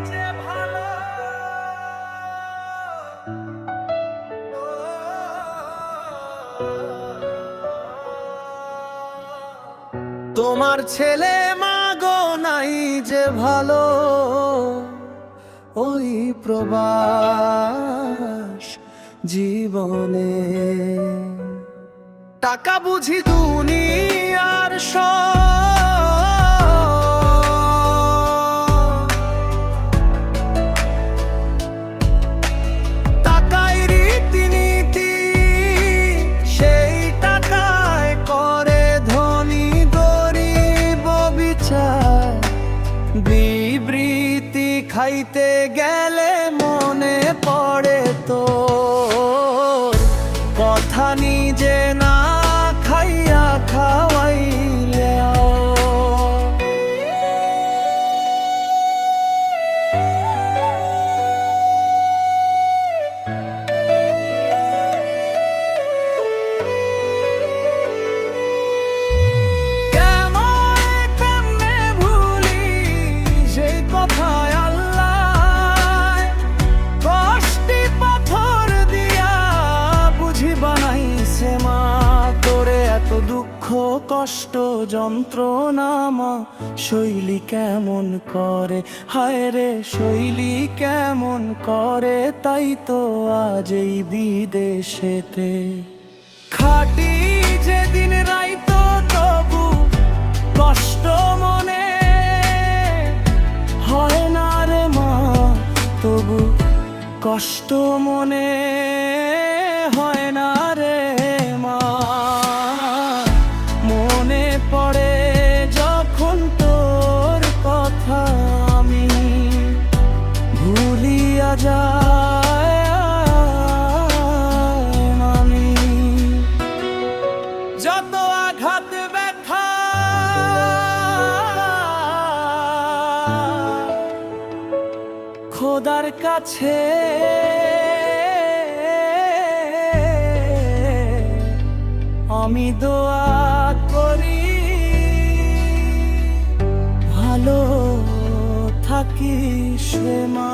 যে ভালো তোমার ছেলে মাগো নাই যে ভালো, ওই প্রবাস জীবনে টাকা বুঝি দুনিয়ার টাকায় রীতিনীতি, সেই টাকায় করে ধনী গরিব বিচার। বিবৃতি খাইতে গেলে মনে পড়ে তো কথা, নিজে না খাইয়া খাওয়াইলে কেমনে ভুলি সেই কথায় আল্লাহ কষ্টি পাথর দিয়া বুঝি বানাইছে মা তোরে। এত দুঃখ কষ্ট যন্ত্রণা মা শৈলী কেমন করে, হায় রে শৈলী কেমন করে। তাই তো আজ এই বিদেশেতে খাটি যেদিন রাইতো তবু কষ্ট মনে হয় না রে মা, তবু কষ্ট মনে হয় না রে মা। মনে পড়ে যখন তোর কথা আমি ভুলিয়া যায় আমি। যত আঘাত ব্যথা খোদার কাছে আমি দোয়া করি, ভালো থাকিস মা।